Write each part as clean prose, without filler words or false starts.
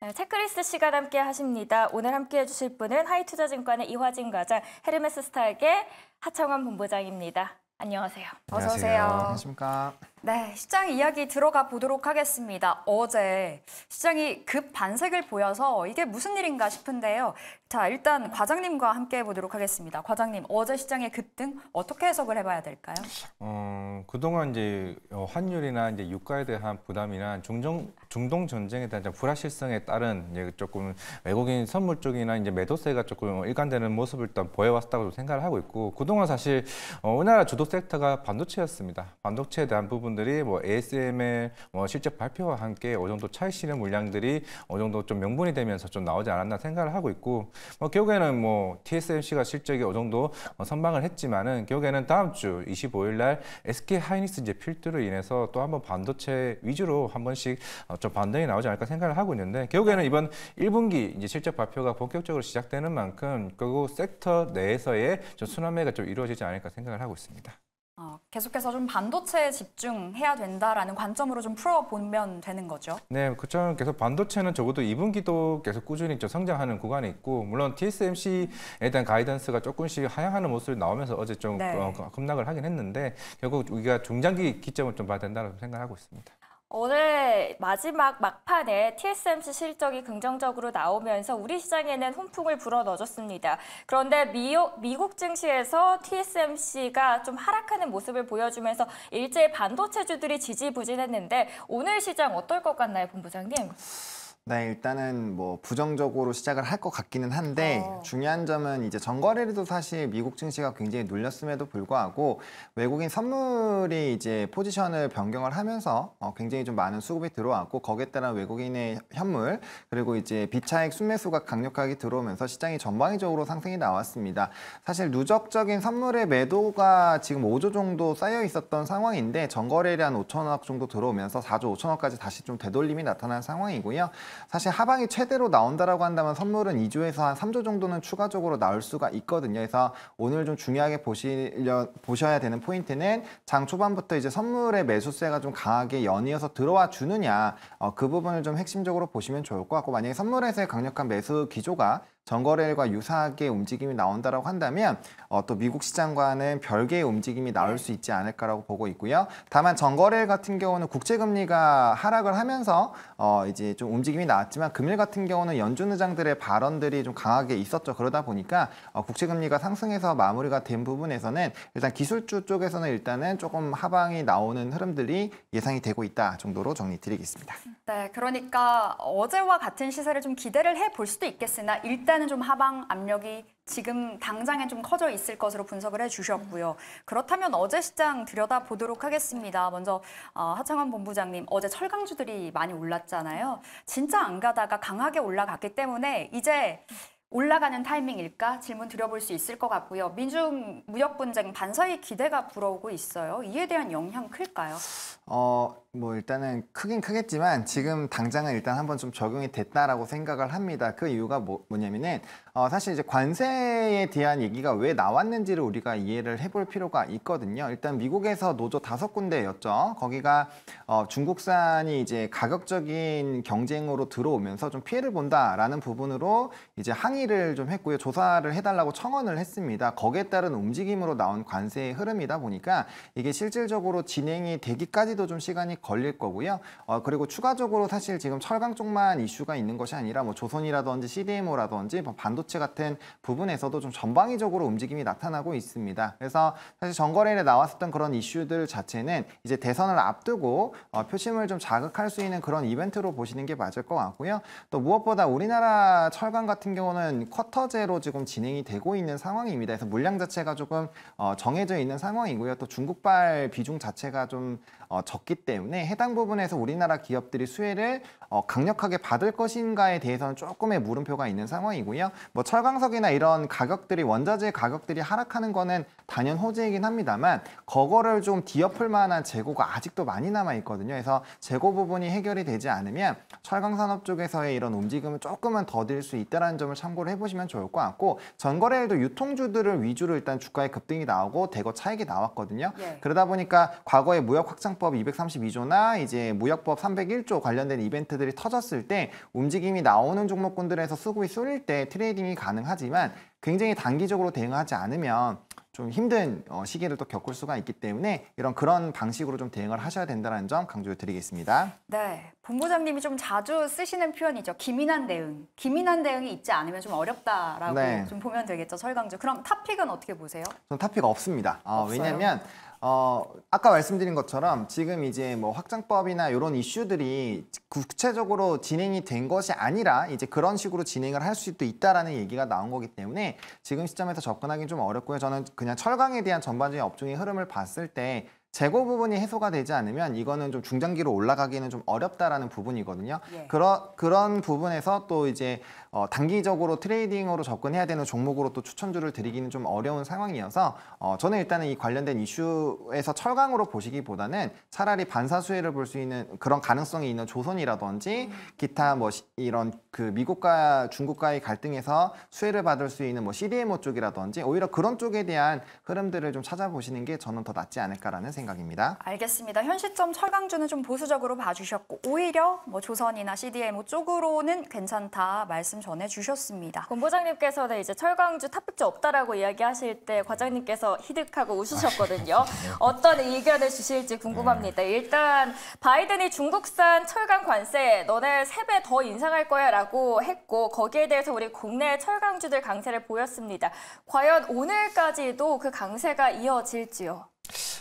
네, 체크리스트 시간 함께 하십니다. 오늘 함께 해주실 분은 하이투자증권의 이화진 과장, 헤르메스 스탁의 하창원 본부장입니다. 안녕하세요. 어서 오세요. 안녕하십니까. 네, 시장 이야기 들어가 보도록 하겠습니다. 어제 시장이 급 반색을 보여서 이게 무슨 일인가 싶은데요. 자, 일단 과장님과 함께 해보도록 하겠습니다. 과장님, 어제 시장의 급등 어떻게 해석을 해봐야 될까요? 그동안 이제 환율이나 이제 유가에 대한 부담이나 중동 전쟁에 대한 불확실성에 따른 이제 조금 외국인 선물 쪽이나 이제 매도세가 조금 일관되는 모습을 일단 보여왔다고 생각을 하고 있고, 그동안 사실 우리나라 주도 섹터가 반도체였습니다. 반도체에 대한 부분들이 뭐 ASML 실적 발표와 함께 어느 정도 차익 실현 물량들이 어느 정도 좀 명분이 되면서 좀 나오지 않았나 생각을 하고 있고, 결국에는 뭐 TSMC가 실적이 어느 정도 선방을 했지만은 결국에는 다음 주 25일 날 SK 하이닉스 이제 필두로 인해서 또 한번 반도체 위주로 한 번씩 좀 반등이 나오지 않을까 생각을 하고 있는데, 결국에는 이번 1분기 이제 실적 발표가 본격적으로 시작되는 만큼 결국 섹터 내에서의 좀 순환매가 좀 이루어지지 않을까 생각을 하고 있습니다. 계속해서 좀 반도체에 집중해야 된다라는 관점으로 좀 풀어보면 되는 거죠. 네, 그렇죠. 계속 반도체는 적어도 2분기도 계속 꾸준히 좀 성장하는 구간이 있고, 물론 TSMC에 대한 가이던스가 조금씩 하향하는 모습이 나오면서 어제 좀 급락을 하긴 했는데, 결국 우리가 중장기 기점을 좀 봐야 된다고 생각하고 있습니다. 오늘 마지막 막판에 TSMC 실적이 긍정적으로 나오면서 우리 시장에는 훈풍을 불어넣어줬습니다. 그런데 미국 증시에서 TSMC가 좀 하락하는 모습을 보여주면서 일제히 반도체주들이 지지부진했는데, 오늘 시장 어떨 것 같나요, 본부장님? 네, 일단은 뭐 부정적으로 시작을 할 것 같기는 한데 중요한 점은 이제 전거래일도 사실 미국 증시가 굉장히 눌렸음에도 불구하고 외국인 선물이 이제 포지션을 변경을 하면서 굉장히 좀 많은 수급이 들어왔고, 거기에 따른 외국인의 현물 그리고 이제 비차익 순매수가 강력하게 들어오면서 시장이 전방위적으로 상승이 나왔습니다. 사실 누적적인 선물의 매도가 지금 5조 정도 쌓여 있었던 상황인데, 전거래일이 한 5천억 정도 들어오면서 4조 5천억까지 다시 좀 되돌림이 나타난 상황이고요. 사실 하방이 최대로 나온다라고 한다면 선물은 2조에서 한 3조 정도는 추가적으로 나올 수가 있거든요. 그래서 오늘 좀 중요하게 보셔야 되는 포인트는 장 초반부터 이제 선물의 매수세가 좀 강하게 연이어서 들어와 주느냐, 그 부분을 좀 핵심적으로 보시면 좋을 것 같고, 만약에 선물에서의 강력한 매수 기조가 전거래일과 유사하게 움직임이 나온다라고 한다면 또 미국 시장과는 별개의 움직임이 나올 수 있지 않을까라고 보고 있고요. 다만 전거래일 같은 경우는 국채금리가 하락을 하면서 이제 좀 움직임이 나왔지만, 금일 같은 경우는 연준 의장들의 발언들이 좀 강하게 있었죠. 그러다 보니까 국채금리가 상승해서 마무리가 된 부분에서는 일단 기술주 쪽에서는 일단은 조금 하방이 나오는 흐름들이 예상이 되고 있다 정도로 정리드리겠습니다. 네, 그러니까 어제와 같은 시세를 좀 기대를 해볼 수도 있겠으나 일단은 좀 하방 압력이 지금 당장엔 좀 커져 있을 것으로 분석을 해주셨고요. 그렇다면 어제 시장 들여다보도록 하겠습니다. 먼저 하창원 본부장님, 어제 철강주들이 많이 올랐잖아요. 진짜 안 가다가 강하게 올라갔기 때문에 이제 올라가는 타이밍일까 질문 드려볼 수 있을 것 같고요. 미중 무역 분쟁 반사이 기대가 불어오고 있어요. 이에 대한 영향 클까요? 뭐 일단은 크긴 크겠지만 지금 당장은 일단 한번 좀 적용이 됐다라고 생각을 합니다. 그 이유가 뭐냐면은 사실 이제 관세에 대한 얘기가 왜 나왔는지를 우리가 이해를 해볼 필요가 있거든요. 일단 미국에서 노조 5군데였죠. 거기가 중국산이 이제 가격적인 경쟁으로 들어오면서 좀 피해를 본다라는 부분으로 이제 항의를 좀 했고요. 조사를 해달라고 청원을 했습니다. 거기에 따른 움직임으로 나온 관세의 흐름이다 보니까 이게 실질적으로 진행이 되기까지도 좀 시간이 걸릴 거고요. 그리고 추가적으로 사실 지금 철강 쪽만 이슈가 있는 것이 아니라 뭐 조선이라든지 CDMO라든지 반도체 같은 부분에서도 좀 전방위적으로 움직임이 나타나고 있습니다. 그래서 사실 전거래일에 나왔었던 그런 이슈들 자체는 이제 대선을 앞두고 표심을 좀 자극할 수 있는 그런 이벤트로 보시는 게 맞을 것 같고요. 또 무엇보다 우리나라 철강 같은 경우는 쿼터제로 지금 진행이 되고 있는 상황입니다. 그래서 물량 자체가 조금 정해져 있는 상황이고요. 또 중국발 비중 자체가 좀 적기 때문에 해당 부분에서 우리나라 기업들이 수혜를 강력하게 받을 것인가에 대해서는 조금의 물음표가 있는 상황이고요. 뭐 철강석이나 이런 가격들이, 원자재 가격들이 하락하는 거는 단연 호재이긴 합니다만, 그거를 좀 뒤엎을 만한 재고가 아직도 많이 남아 있거든요. 그래서 재고 부분이 해결이 되지 않으면 철강산업 쪽에서의 이런 움직임은 조금은 더딜 수 있다는 점을 참고를 해보시면 좋을 것 같고, 전거래일도 유통주들을 위주로 일단 주가의 급등이 나오고 대거 차익이 나왔거든요. 그러다 보니까 과거에 무역 확장법 232조 2조나 이제 무역법 301조 관련된 이벤트들이 터졌을 때 움직임이 나오는 종목군들에서 수급이 쏠릴 때 트레이딩이 가능하지만 굉장히 단기적으로 대응하지 않으면 좀 힘든 시기를 또 겪을 수가 있기 때문에 그런 방식으로 좀 대응을 하셔야 된다는 점 강조드리겠습니다. 네, 본부장님이 좀 자주 쓰시는 표현이죠. 기민한 대응. 기민한 대응이 있지 않으면 좀 어렵다라고 네. 좀 보면 되겠죠, 철강주. 그럼 탑픽은 어떻게 보세요? 저는 탑픽 없습니다. 없어요? 왜냐하면 아까 말씀드린 것처럼 지금 이제 뭐 확장법이나 이런 이슈들이 구체적으로 진행이 된 것이 아니라 이제 그런 식으로 진행을 할 수도 있다라는 얘기가 나온 거기 때문에 지금 시점에서 접근하기는 좀 어렵고요. 저는 그냥 철강에 대한 전반적인 업종의 흐름을 봤을 때 재고 부분이 해소가 되지 않으면 이거는 좀 중장기로 올라가기는 좀 어렵다라는 부분이거든요. 예. 그런 부분에서 또 이제 단기적으로 트레이딩으로 접근해야 되는 종목으로 또 추천주를 드리기는 좀 어려운 상황이어서 저는 일단은 이 관련된 이슈에서 철강으로 보시기보다는 차라리 반사수혜를 볼 수 있는 그런 가능성이 있는 조선이라든지 기타 뭐 이런 그 미국과 중국과의 갈등에서 수혜를 받을 수 있는 뭐 CDMO 쪽이라든지 오히려 그런 쪽에 대한 흐름들을 좀 찾아보시는 게 저는 더 낫지 않을까라는 생각입니다. 알겠습니다. 현 시점 철강주는 좀 보수적으로 봐주셨고 오히려 뭐 조선이나 CDMO 쪽으로는 괜찮다 말씀 전해주셨습니다. 본부장님께서는 이제 철강주 탑픽주 없다라고 이야기하실 때 과장님께서 히득하고 웃으셨거든요. 어떤 의견을 주실지 궁금합니다. 일단 바이든이 중국산 철강 관세 너네 3배 더 인상할 거야라고 했고 거기에 대해서 우리 국내 철강주들 강세를 보였습니다. 과연 오늘까지도 그 강세가 이어질지요?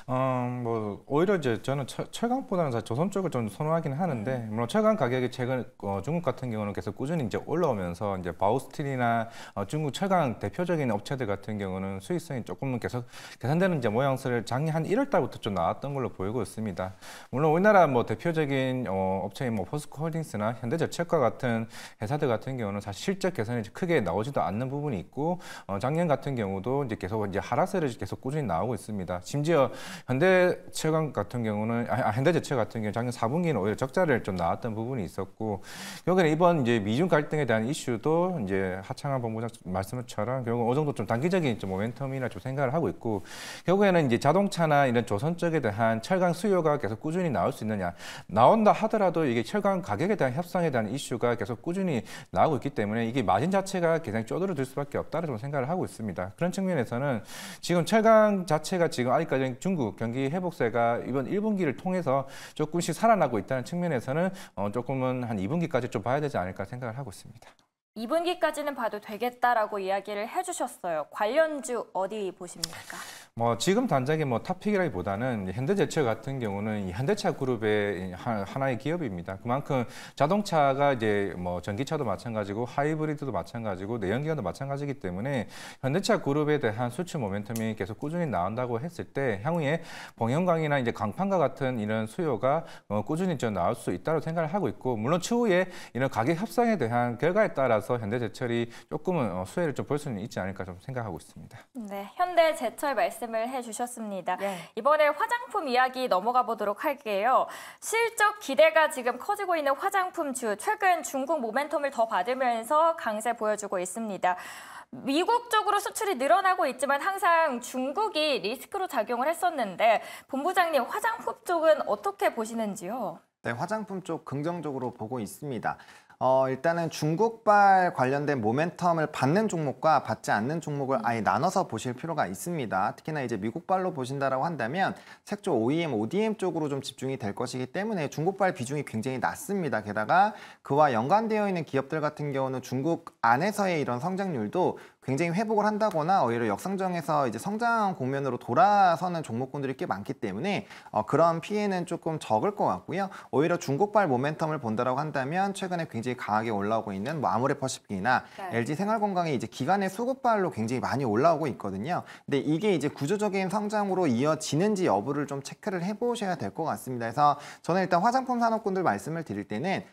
뭐 오히려 이제 저는 철강보다는 사실 조선 쪽을 좀 선호하긴 하는데 물론 철강 가격이 최근 중국 같은 경우는 계속 꾸준히 이제 올라오면서 이제 바우스틸이나 중국 철강 대표적인 업체들 같은 경우는 수익성이 조금은 계속 개선되는 이제 모양새를 작년 한 1월 달부터 좀 나왔던 걸로 보이고 있습니다. 물론 우리나라 뭐 대표적인 업체인 뭐 포스코홀딩스나 현대제철과 같은 회사들 같은 경우는 사실 실적 개선이 크게 나오지도 않는 부분이 있고 작년 같은 경우도 이제 계속 이제 하락세를 계속 꾸준히 나오고 있습니다. 심지어 현대철강 같은 경우는 현대제철 같은 경우 작년 4분기는 오히려 적자를 좀 나왔던 부분이 있었고 결국에는 이번 이제 미중 갈등에 대한 이슈도 이제 하창한 본부장 말씀처럼 결국 어느 정도 좀 단기적인 좀 모멘텀이라 좀 생각을 하고 있고 결국에는 이제 자동차나 이런 조선 쪽에 대한 철강 수요가 계속 꾸준히 나올 수 있느냐 나온다 하더라도 이게 철강 가격에 대한 협상에 대한 이슈가 계속 꾸준히 나오고 있기 때문에 이게 마진 자체가 굉장히 쪼들어들 수밖에 없다는 좀 생각을 하고 있습니다. 그런 측면에서는 지금 철강 자체가 지금 아직까지 중국 경기 회복세가 이번 1분기를 통해서 조금씩 살아나고 있다는 측면에서는 조금은 한 2분기까지 좀 봐야 되지 않을까 생각을 하고 있습니다. 2분기까지는 봐도 되겠다라고 이야기를 해주셨어요. 관련주 어디 보십니까? 뭐 지금 단장의 뭐 탑픽이라기보다는 현대제철 같은 경우는 이 현대차 그룹의 하나의 기업입니다. 그만큼 자동차가 이제 뭐 전기차도 마찬가지고 하이브리드도 마찬가지고 내연기관도 마찬가지이기 때문에 현대차 그룹에 대한 수출 모멘텀이 계속 꾸준히 나온다고 했을 때 향후에 봉현광이나 이제 강판과 같은 이런 수요가 꾸준히 좀 나올 수 있다고 생각을 하고 있고 물론 추후에 이런 가격 협상에 대한 결과에 따라서 현대제철이 조금은 수혜를 좀 볼 수는 있지 않을까 좀 생각하고 있습니다. 네, 현대제철 말씀을 해주셨습니다. 네. 이번에 화장품 이야기 넘어가 보도록 할게요. 실적 기대가 지금 커지고 있는 화장품주, 최근 중국 모멘텀을 더 받으면서 강세 보여주고 있습니다. 미국 쪽으로 수출이 늘어나고 있지만 항상 중국이 리스크로 작용을 했었는데 본부장님 화장품 쪽은 어떻게 보시는지요? 네, 화장품 쪽 긍정적으로 보고 있습니다. 일단은 중국발 관련된 모멘텀을 받는 종목과 받지 않는 종목을 아예 나눠서 보실 필요가 있습니다. 특히나 이제 미국발로 보신다라고 한다면 색조 OEM, ODM 쪽으로 좀 집중이 될 것이기 때문에 중국발 비중이 굉장히 낮습니다. 게다가 그와 연관되어 있는 기업들 같은 경우는 중국 안에서의 이런 성장률도 굉장히 회복을 한다거나 오히려 역성장에서 이제 성장 국면으로 돌아서는 종목군들이 꽤 많기 때문에 그런 피해는 조금 적을 것 같고요. 오히려 중국발 모멘텀을 본다라고 한다면 최근에 굉장히 강하게 올라오고 있는 뭐 아모레퍼시픽이나 네. LG 생활건강이 이제 기관의 수급발로 굉장히 많이 올라오고 있거든요. 근데 이게 이제 구조적인 성장으로 이어지는지 여부를 좀 체크를 해보셔야 될 것 같습니다. 그래서 저는 일단 화장품 산업군들 말씀을 드릴 때는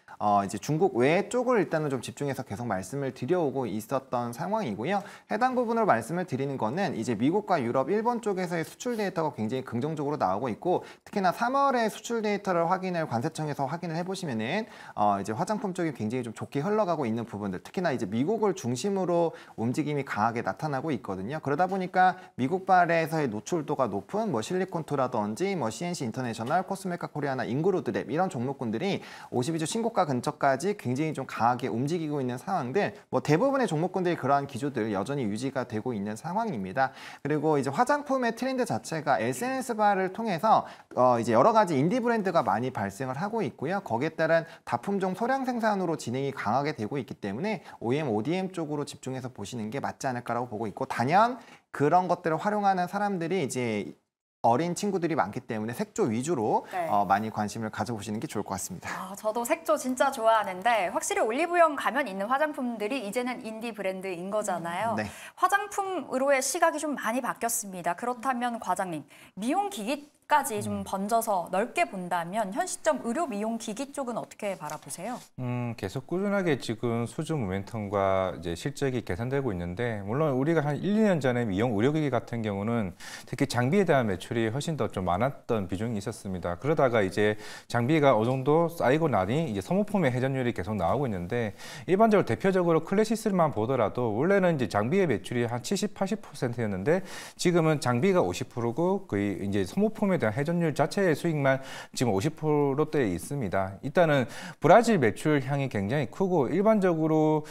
이제 중국 외 쪽을 일단은 좀 집중해서 계속 말씀을 드려오고 있었던 상황이고요. 해당 부분으로 말씀을 드리는 거는 이제 미국과 유럽, 일본 쪽에서의 수출 데이터가 굉장히 긍정적으로 나오고 있고 특히나 3월에 수출 데이터를 관세청에서 확인을 해보시면은 이제 화장품 쪽이 굉장히 좀 좋게 흘러가고 있는 부분들, 특히나 이제 미국을 중심으로 움직임이 강하게 나타나고 있거든요. 그러다 보니까 미국발에서의 노출도가 높은 뭐 실리콘투라든지 뭐 CNC 인터내셔널, 코스메카 코리아나 인그루드랩 이런 종목군들이 52주 신고가 근처까지 굉장히 좀 강하게 움직이고 있는 상황들, 뭐 대부분의 종목군들이 그러한 기조들 여전히 유지가 되고 있는 상황입니다. 그리고 이제 화장품의 트렌드 자체가 SNS발을 통해서 이제 여러 가지 인디 브랜드가 많이 발생을 하고 있고요. 거기에 따른 다품종 소량 생산으로 진행이 강하게 되고 있기 때문에 OEM, ODM 쪽으로 집중해서 보시는 게 맞지 않을까라고 보고 있고, 단연 그런 것들을 활용하는 사람들이 이제 어린 친구들이 많기 때문에 색조 위주로 네. 많이 관심을 가져보시는 게 좋을 것 같습니다. 저도 색조 진짜 좋아하는데 확실히 올리브영 가면 있는 화장품들이 이제는 인디 브랜드인 거잖아요. 네. 화장품으로의 시각이 좀 많이 바뀌었습니다. 그렇다면 과장님, 미용기기까지 좀 번져서 넓게 본다면 현 시점 의료 미용기기 쪽은 어떻게 바라보세요? 계속 꾸준하게 지금 수주 모멘텀과 이제 실적이 개선되고 있는데, 물론 우리가 한 1, 2년 전에 미용 의료기기 같은 경우는 특히 장비에 대한 매출이 훨씬 더 좀 많았던 비중이 있었습니다. 그러다가 이제 장비가 어느 정도 쌓이고 나니 이제 소모품의 회전율이 계속 나오고 있는데, 일반적으로 대표적으로 클래시스만 보더라도 원래는 이제 장비의 매출이 한 70, 80%였는데 지금은 장비가 50%고 거의 이제 소모품에 대한 회전율 자체의 수익만 지금 50%대에 있습니다. 일단은 브라질 매출 향이 굉장히 크고, 일반적으로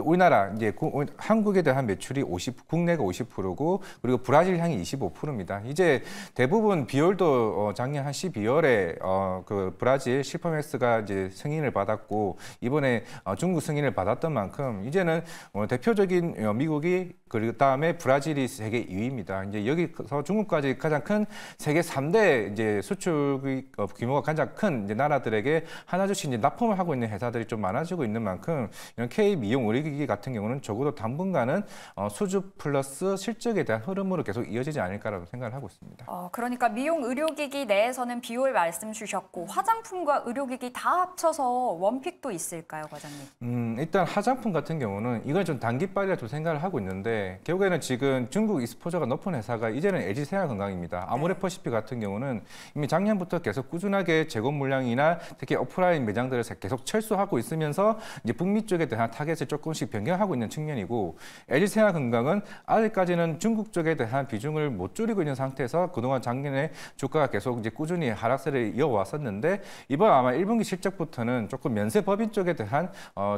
우리나라 이제 한국에 대한 매출이 국내가 50%고 그리고 브라질 향이 25%입니다. 이제 대부분 비올도 작년 한 12월에 그 브라질 실퍼맥스가 이제 승인을 받았고 이번에 중국 승인을 받았던 만큼 이제는 대표적인 미국이, 그리고 다음에 브라질이 세계 2위입니다. 이제 여기서 중국까지 가장 큰 세계 3대 이제 수출 규모가 가장 큰 이제 나라들에게 하나둘씩 이제 납품을 하고 있는 회사들이 좀 많아지고 있는 만큼 이런 K 미용 의료기기 같은 경우는 적어도 당분간은 수주 플러스 실적에 대한 흐름으로 계속 이어지지 않을까라고 생각을 하고 있습니다. 그러니까 미용 의료기기 내에서는 비율 말씀 주셨고 화장품과 의료기기 다 합쳐서 원픽도 있을까요, 과장님? 일단 화장품 같은 경우는 이건 좀 단기빨이라 좀 생각을 하고 있는데, 결국에는 지금 중국 익스포저가 높은 회사가 이제는 LG 생활건강입니다. 아모레퍼시픽 같은 경우는 이미 작년부터 계속 꾸준하게 재고 물량이나 특히 오프라인 매장들을 계속 철수하고 있으면서 이제 북미 쪽에 대한 타겟을 조금씩 변경하고 있는 측면이고, LG 생활건강은 아직까지는 중국 쪽에 대한 비중을 못 줄이고 있는 상태에서 그동안 작년에 주가가 계속 이제 꾸준히 하락세를 이어왔었는데, 이번 아마 1분기 실적부터는 조금 면세 법인 쪽에 대한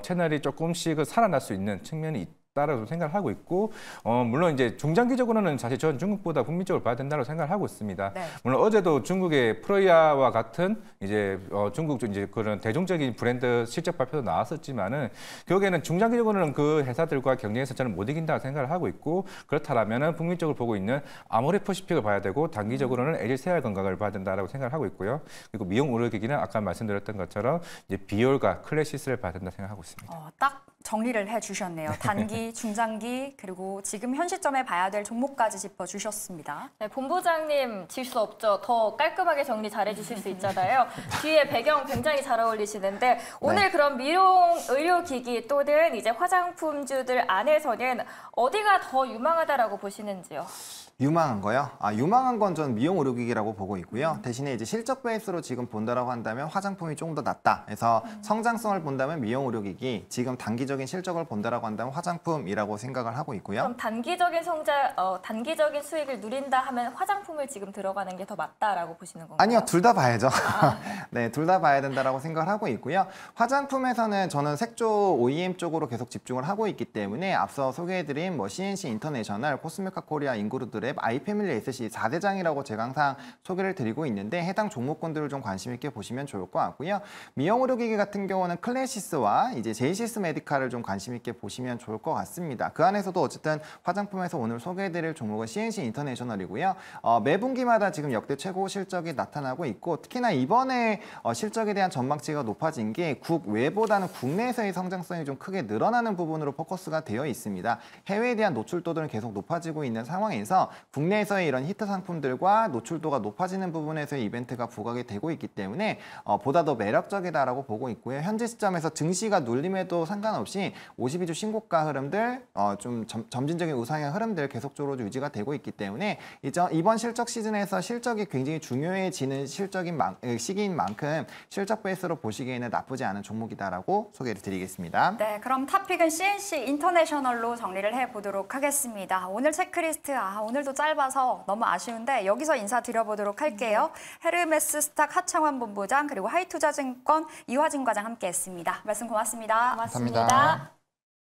채널이 조금씩 살아날 수 있는 측면이 있다라고 생각을 하고 있고, 물론 이제 중장기적으로는 사실 저는 중국보다 북미 쪽을 봐야 된다고 생각을 하고 있습니다. 네. 물론 어제도 중국의 프로이아와 같은 이제 중국 이제 그런 대중적인 브랜드 실적 발표도 나왔었지만은 결국에는 중장기적으로는 그 회사들과 경쟁해서 저는 못 이긴다고 생각을 하고 있고, 그렇다라면은 북미 쪽을 보고 있는 아모레퍼시픽을 봐야 되고, 단기적으로는 LG 생활건강을 봐야 된다라고 생각을 하고 있고요. 그리고 미용 의료기기는 아까 말씀드렸던 것처럼 이제 비올과 클래시스를 봐야 된다 생각하고 있습니다. 딱 정리를 해주셨네요. 단기, 중장기, 그리고 지금 현 시점에 봐야 될 종목까지 짚어주셨습니다. 네, 본부장님 질 수 없죠. 더 깔끔하게 정리 잘해주실 수 있잖아요. 뒤에 배경 굉장히 잘 어울리시는데 오늘 그럼 미용 의료기기 또는 이제 화장품주들 안에서는 어디가 더 유망하다라고 보시는지요? 유망한 거요? 유망한 건 전 미용 의료기기라고 보고 있고요. 대신에 이제 실적 베이스로 지금 본다라고 한다면 화장품이 조금 더 낫다. 그래서 성장성을 본다면 미용 의료기기, 지금 단기적인 실적을 본다라고 한다면 화장품이라고 생각을 하고 있고요. 그럼 단기적인 수익을 누린다 하면 화장품을 지금 들어가는 게 더 맞다라고 보시는 건가요? 아니요, 둘 다 봐야죠. 네, 둘 다 봐야 된다라고 생각을 하고 있고요. 화장품에서는 저는 색조 OEM 쪽으로 계속 집중을 하고 있기 때문에 앞서 소개해드린 뭐 CNC 인터내셔널, 코스메카 코리아, 인그루드랩, 아이패밀리 SC 4대장이라고 제가 항상 소개를 드리고 있는데, 해당 종목군들을 좀 관심 있게 보시면 좋을 것 같고요. 미용 의료기기 같은 경우는 클래시스와 이제 제이시스 메디칼을 변화를 좀 관심 있게 보시면 좋을 것 같습니다. 그 안에서도 어쨌든 화장품에서 오늘 소개해드릴 종목은 CNC 인터내셔널이고요. 매분기마다 지금 역대 최고 실적이 나타나고 있고 특히나 이번에 실적에 대한 전망치가 높아진 게 국외보다는 국내에서의 성장성이 좀 크게 늘어나는 부분으로 포커스가 되어 있습니다. 해외에 대한 노출도들은 계속 높아지고 있는 상황에서 국내에서의 이런 히트 상품들과 노출도가 높아지는 부분에서의 이벤트가 부각이 되고 있기 때문에 보다 더 매력적이다라고 보고 있고요. 현재 시점에서 증시가 눌림에도 상관없이 52주 신고가 흐름들, 좀 점진적인 우상향 흐름들 계속적으로 유지가 되고 있기 때문에 이번 실적 시즌에서 실적이 굉장히 중요해지는 시기인 만큼 실적 베이스로 보시기에는 나쁘지 않은 종목이다라고 소개를 드리겠습니다. 네, 그럼 탑픽은 CNC 인터내셔널로 정리를 해보도록 하겠습니다. 오늘 체크리스트, 오늘도 짧아서 너무 아쉬운데 여기서 인사드려보도록 할게요. 헤르메스 스탁 하창환 본부장 그리고 하이투자증권 이화진 과장 함께했습니다. 말씀 고맙습니다. 고맙습니다. 감사합니다.